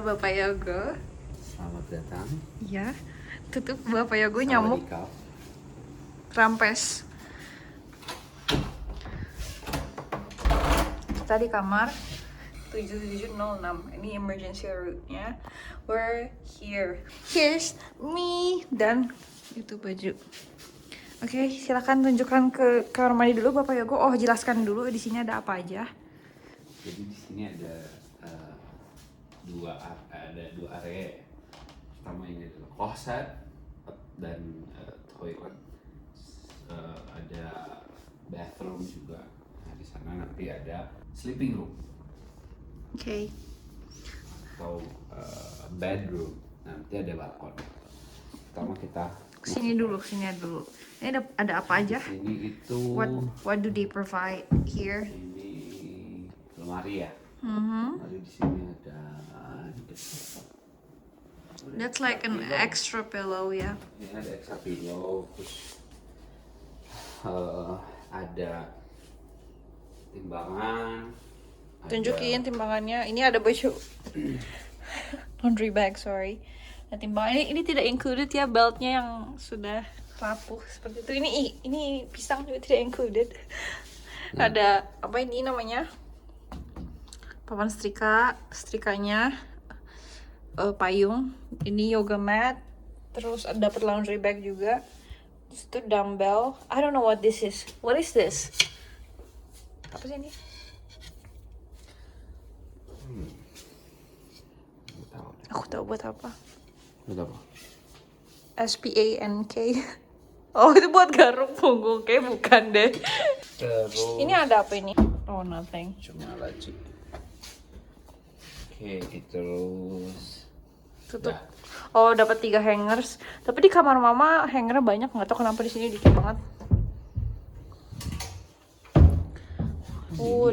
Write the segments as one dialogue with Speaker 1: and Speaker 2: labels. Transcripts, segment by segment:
Speaker 1: Halo Bapak Yogo.
Speaker 2: Selamat datang.
Speaker 1: Ya, tutup Bapak Yogo nyamuk rampes. Kita di kamar 7706. Ini emergency route-nya. We're here. Here's me dan itu baju. Oke, silakan tunjukkan ke kamar mandi dulu Bapak Yogo. Oh, jelaskan dulu di sini ada apa aja.
Speaker 2: Jadi di sini ada dua area. Pertama ini adalah closet dan toilet. Ada bathroom juga. Nah, di sana nanti ada sleeping room.
Speaker 1: Oke.
Speaker 2: Atau bedroom. Nanti ada balkon. Pertama kita
Speaker 1: Sini dulu. Ini ada apa aja?
Speaker 2: Di sini itu
Speaker 1: What do they provide here?
Speaker 2: ini lemari ya.
Speaker 1: Mm-hmm.
Speaker 2: Lalu di sini ada
Speaker 1: That's like an extra pillow, ya.
Speaker 2: Ini ada extra pillow, terus ada timbangan.
Speaker 1: Tunjukin timbangannya. Ini ada baju laundry bag, sorry. Nah, timbangan ini tidak included ya, beltnya yang sudah rapuh seperti itu. Ini pisang juga tidak included. Ada apa ini namanya? Papan setrikanya, payung. Ini yoga mat. Terus dapat laundry bag juga. Terus itu dumbbell. I don't know what this is. What is this? Apa sih ini? Aku tahu buat apa.
Speaker 2: Udah apa?
Speaker 1: SPANK. Oh, itu buat garuk punggung. Kayak bukan deh.
Speaker 2: Terus
Speaker 1: Ini ada apa ini? Oh, nothing.
Speaker 2: cuma laci. Oke, terus
Speaker 1: Tutup. Oh, dapat 3 hangers. Tapi di kamar mama hangernya banyak, nggak tahu kenapa di sini dikit banget.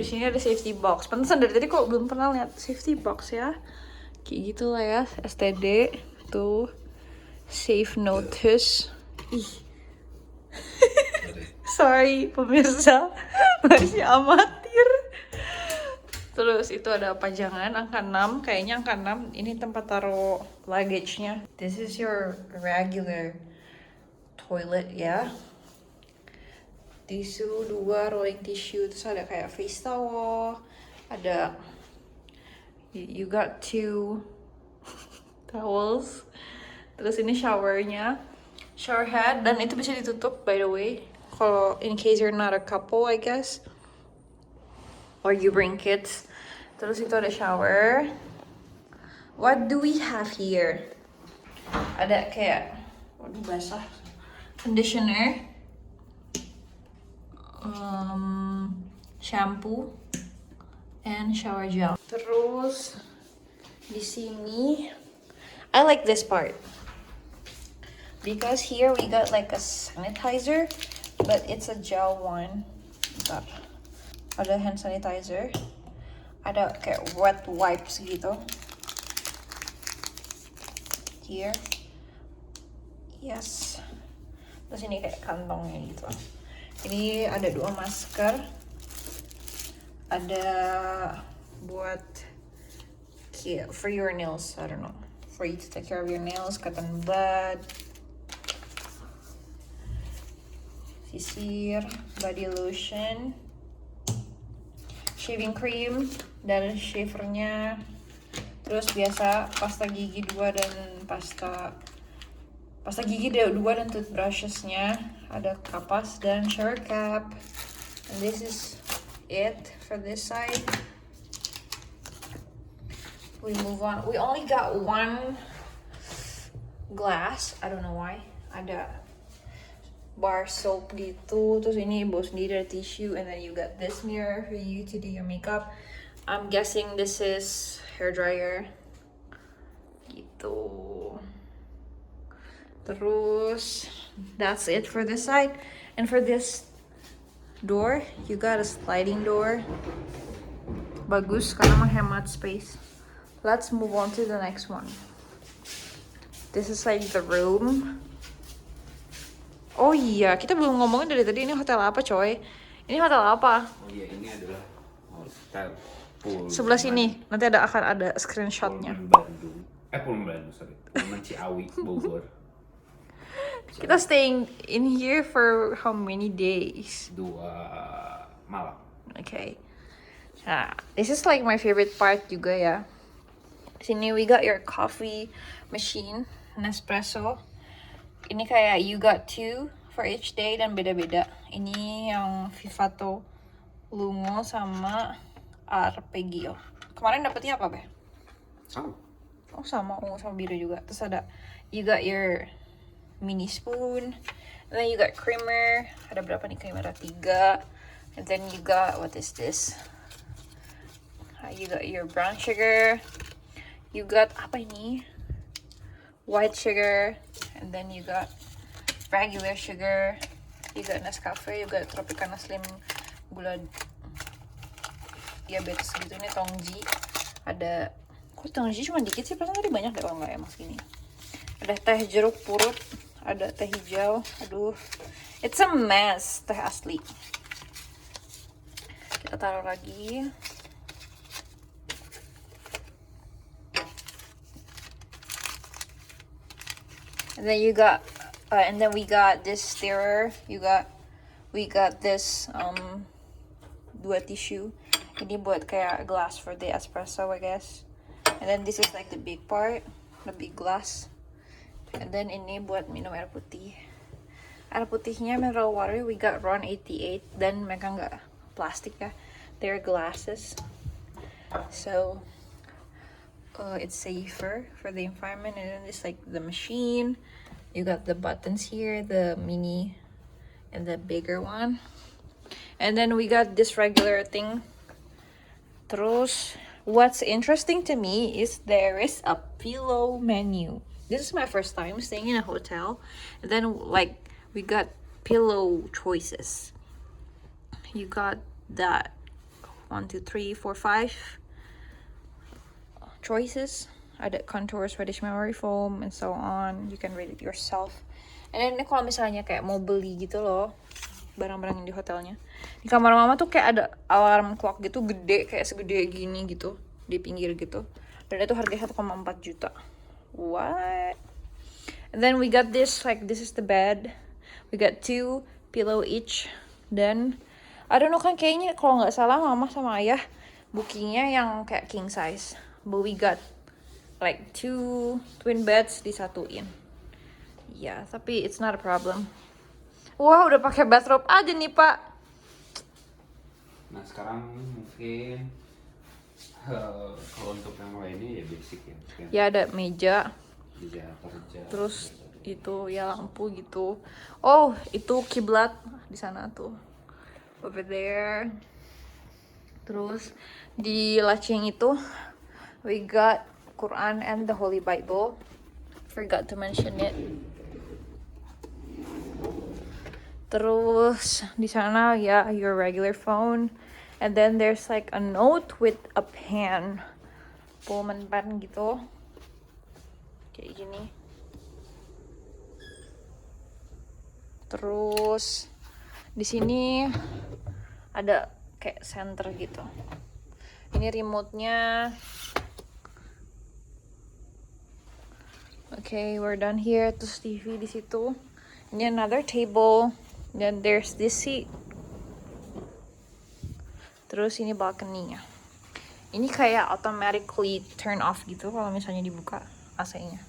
Speaker 1: Di sini ada safety box. Pantesan dari tadi kok belum pernah lihat safety box ya. Kayak gitu lah ya, STD tuh. Safe notice. Ih. Sorry pemirsa, masih amatir. Terus itu ada pajangan angka 6, kayaknya angka 6. Ini tempat taruh luggage-nya. This is your regular toilet ya. Tisu 2, rolling tissue, terus ada kayak face towel, ada you got 2 towels. Terus ini showernya, shower head, dan itu bisa ditutup by the way. Kalau in case you're not a couple, I guess, or you bring kids. Terus itu ada shower. What do we have here? Ada kayak, waduh basah, conditioner, shampoo, and shower gel. Terus di sini, I like this part because here we got like a sanitizer, but it's a gel one. Bentar. Ada hand sanitizer, ada kayak wet wipes gitu. Here, yes. Terus ini kayak kantongnya gitu. Ini ada 2 masker, ada buat for your nails, I don't know, for you to take care of your nails, cotton bud, sisir, body lotion, shaving cream, dan shavernya. Terus biasa pasta gigi 2 dan pasta gigi 2 dan toothbrushesnya. Ada kapas dan shower cap. And this is it for this side. We move on. We only got 1 glass. I don't know why. Ada bar soap gitu. Terus ini bawa sendiri ada tissue. And then you got this mirror for you to do your makeup. I'm guessing this is hair dryer. Gitu. Terus that's it for this side. And for this door, you got a sliding door. Bagus karena menghemat space. Let's move on to the next one. This is like the room. Oh iya, kita belum ngomongin dari tadi ini hotel apa coy. Ini hotel apa?
Speaker 2: Oh iya, ini adalah hotel
Speaker 1: Sebelah sini nanti akan ada screenshotnya.
Speaker 2: Pullman Bandung. Pullman Bandung, sorry. Pullman Ciawi, Bogor.
Speaker 1: Kita staying in here for how many days?
Speaker 2: 2 malam.
Speaker 1: Okay. Nah, this is like my favorite part juga ya. Sini we got your coffee machine, Nespresso. Ini kayak you got two for each day dan beda-beda. Ini yang Vivato Lungo sama Arpeggio. Kemarin dapetnya apa, Be?
Speaker 2: Sama.
Speaker 1: Oh, sama ungu sama biru juga. Terus ada you got your mini spoon, and then you got creamer. Ada berapa nih creamer? Ada 3. And then you got, what is this? You got your brown sugar. You got apa ini? White sugar. And then you got regular sugar. You got Nescafe. You got Tropicana Slim gula diabetes gitu. Ini Tongji. Ada, kok Tongji cuma dikit sih? Perasaan tadi banyak deh kalau nggak ya mas gini. Ada teh jeruk purut, ada teh hijau. Aduh, it's a mess, teh asli. Kita taruh lagi. And then you got, and then we got this stirrer. We got this 2 tissue. Ini buat kayak glass for the espresso, I guess. And then this is like the big part, the big glass. And then ini buat minum air putih. Air putihnya mineral water, we got Ron 88. Dan mereka nggak plastik ya, they're glasses. So it's safer for the environment. And then it's like the machine. You got the buttons here, the mini and the bigger one. And then we got this regular thing. Terus, what's interesting to me is there is a pillow menu. This is my first time staying in a hotel. And then like we got pillow choices. You got that 1, 2, 3, 4, 5 choices. Ada contour, Swedish memory foam, and so on. You can read it yourself. And then ini kalau misalnya kayak mau beli gitu loh, barang-barang yang di hotelnya. Di kamar mama tuh kayak ada alarm clock gitu, gede, kayak segede gini gitu, di pinggir gitu. Dan itu harganya 1,4 juta. What? And then we got this, like this is the bed. We got 2 pillow each. Dan, I don't know kan kayaknya kalau nggak salah mama sama ayah bookingnya yang kayak king size. But we got like 2 twin beds disatuin. Ya, tapi it's not a problem. Wah, udah pakai bathrobe aja nih, Pak.
Speaker 2: Nah, sekarang mungkin kalau untuk yang lainnya ya basic ya.
Speaker 1: Ya, ada meja.
Speaker 2: Meja kerja.
Speaker 1: Terus itu ya lampu gitu. Oh, itu kiblat di sana tuh. Over there. Terus di laci yang itu we got Quran and the Holy Bible. Forgot to mention it. Terus di sana ya your regular phone, and then there's like a note with a pen, Pullman pen gitu, kayak gini. Terus di sini ada kayak center gitu. Ini remote-nya. Okay, we're done here. Terus TV di situ. Ini another table. Then there's this seat. Terus ini balcony-nya. Ini kayak automatically turn off gitu kalau misalnya dibuka AC-nya.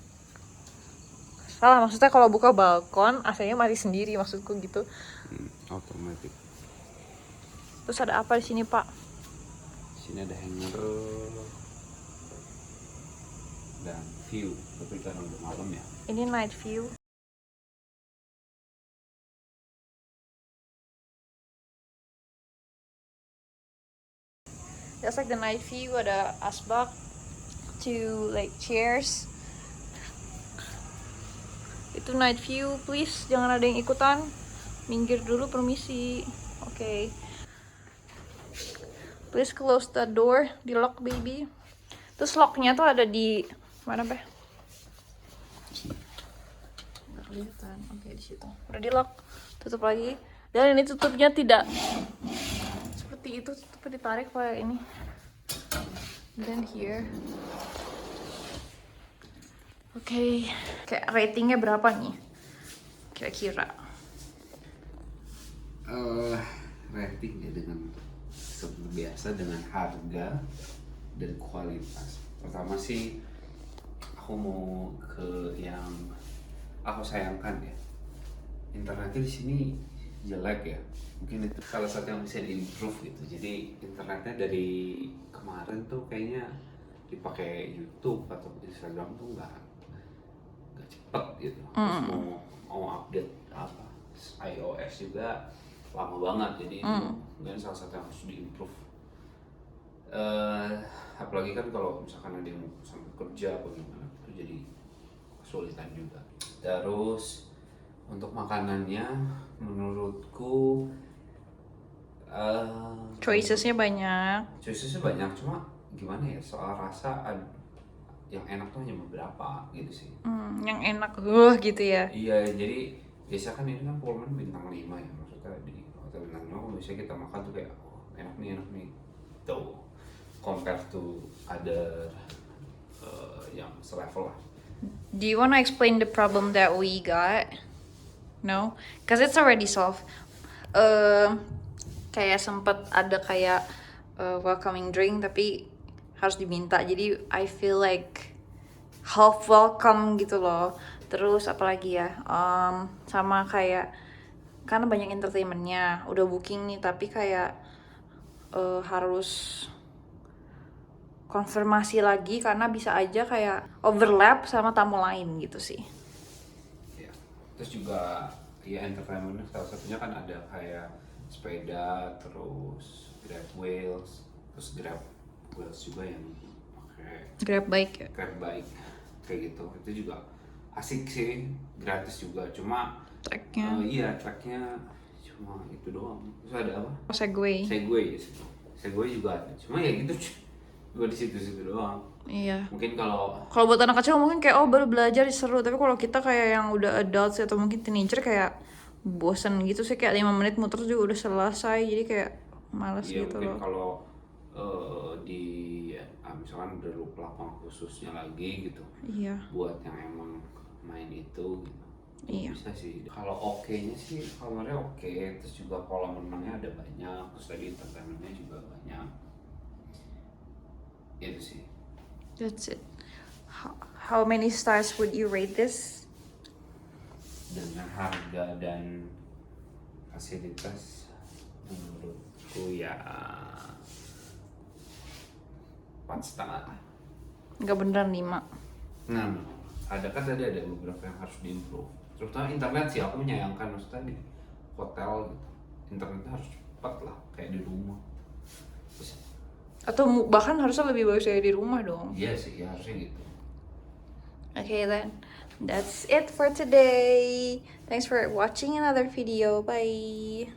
Speaker 1: Salah, maksudnya kalau buka balkon AC-nya mati sendiri, maksudku gitu.
Speaker 2: Otomatis.
Speaker 1: Terus ada apa di sini, Pak?
Speaker 2: Sini ada hanger dan view, tapi karena udah malam ya.
Speaker 1: Ini night view. That's like the night view. Ada asbak, 2 like chairs. Itu night view, please jangan ada yang ikutan. Minggir dulu, permisi. Okay. Please close the door, di lock baby. Terus locknya tuh ada di mana, Be? Nggak kelihatan. Oke, di situ. Udah di lock. Tutup lagi. Dan ini tutupnya tidak seperti itu, tutupnya ditarik kayak ini. then here. Oke, kayak ratingnya berapa nih? Kira-kira.
Speaker 2: Ratingnya dengan seperti biasa dengan harga dan kualitas. Pertama sih aku mau ke yang aku sayangkan ya. Internetnya di sini jelek ya. Mungkin itu salah satu yang bisa diimprove gitu. Jadi internetnya dari kemarin tuh kayaknya dipakai YouTube atau Instagram tuh nggak cepet gitu. Terus mau update apa iOS juga lama banget. Jadi itu mungkin salah satu yang harus diimprove. Apalagi kan kalau misalkan ada yang sampai kerja atau gimana itu jadi kesulitan juga. Terus untuk makanannya menurutku
Speaker 1: Choicesnya banyak.
Speaker 2: banyak, cuma gimana ya, soal rasa yang enak tuh hanya beberapa gitu sih.
Speaker 1: Yang enak gitu ya.
Speaker 2: Iya, jadi biasa kan ini kan Pullman bintang 5 ya, maksudnya di hotel bintang 5 kalau biasanya kita makan tuh kayak enak nih tuh compare to other yang selevel lah.
Speaker 1: Do you wanna explain the problem that we got? No, cause it's already solved. Kayak sempet ada kayak welcoming drink tapi harus diminta. Jadi I feel like half welcome gitu loh. Terus apalagi ya? Sama kayak karena banyak entertainmentnya. Udah booking nih tapi kayak harus konfirmasi lagi karena bisa aja kayak overlap sama tamu lain gitu sih.
Speaker 2: Ya. Terus juga ya entertainment salah satunya kan ada kayak sepeda, terus grab wheels, terus grab wheels juga yang pakai
Speaker 1: Grab bike ya.
Speaker 2: grab bike kayak gitu. Itu juga asik sih, gratis juga. Cuma
Speaker 1: Tracknya.
Speaker 2: iya tracknya cuma itu doang. Terus ada apa?
Speaker 1: Segway.
Speaker 2: Segway ya, Segway juga ada. Cuma ya gitu juga di situ-situ doang.
Speaker 1: Iya.
Speaker 2: Mungkin kalau
Speaker 1: Kalau buat anak kecil mungkin kayak baru belajar seru, tapi kalau kita kayak yang udah adult atau mungkin teenager kayak bosen gitu sih, kayak 5 menit muter juga udah selesai, jadi kayak males
Speaker 2: ya
Speaker 1: gitu
Speaker 2: mungkin
Speaker 1: loh.
Speaker 2: kalau di misalkan udah pelapang khususnya lagi gitu
Speaker 1: Iya.
Speaker 2: buat yang emang main itu gitu.
Speaker 1: Iya.
Speaker 2: Bisa sih. Kalau oke-nya sih kamarnya oke, terus juga kolam renangnya ada banyak, terus tadi entertainmentnya juga banyak. Itu sih.
Speaker 1: That's it. How many stars would you rate this?
Speaker 2: Dengan harga dan fasilitas menurutku ya 4,5.
Speaker 1: Nggak beneran 5.
Speaker 2: Nah, ada kan tadi ada beberapa yang harus diimprove. Terutama internet sih, aku menyayangkan maksudnya di hotel gitu. Internetnya harus cepat lah, kayak di rumah. Terus,
Speaker 1: Atau bahkan harusnya lebih bagus dari di rumah dong.
Speaker 2: iya sih, ya harusnya gitu.
Speaker 1: Okay then, that's it for today. Thanks for watching another video. Bye.